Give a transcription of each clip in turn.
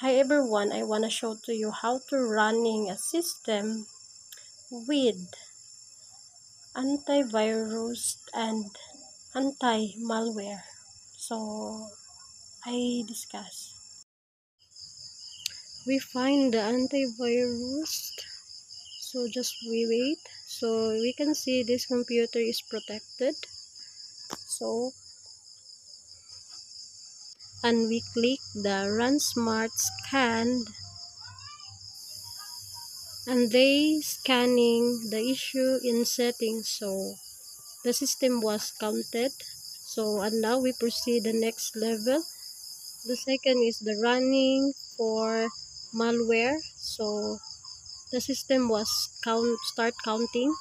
Hi everyone, I want to show to you how to running a system with antivirus and anti-malware. So, I discuss. We find the antivirus. So, just we wait. So, we can see this computer is protected. So, and we click the Run Smart Scan, and they scanning the issue in settings. So, the system was counted. So, and now we proceed the next level. The second is the running for malware. So, the system was start counting.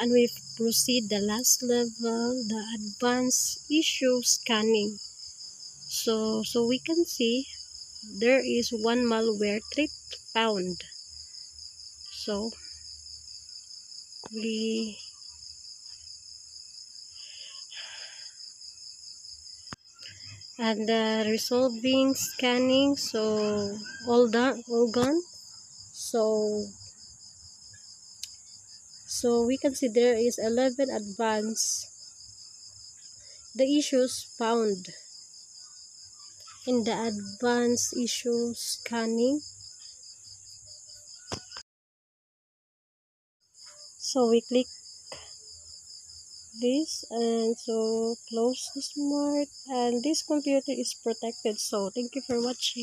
And we proceed the last level, the advanced issue scanning. So we can see there is one malware threat found. So, we and resolving scanning. So, all done, all gone. So we can see there is 11 advanced the issues found in the advanced issue scanning. So we click this and so close the smart, and this computer is protected. So thank you for watching.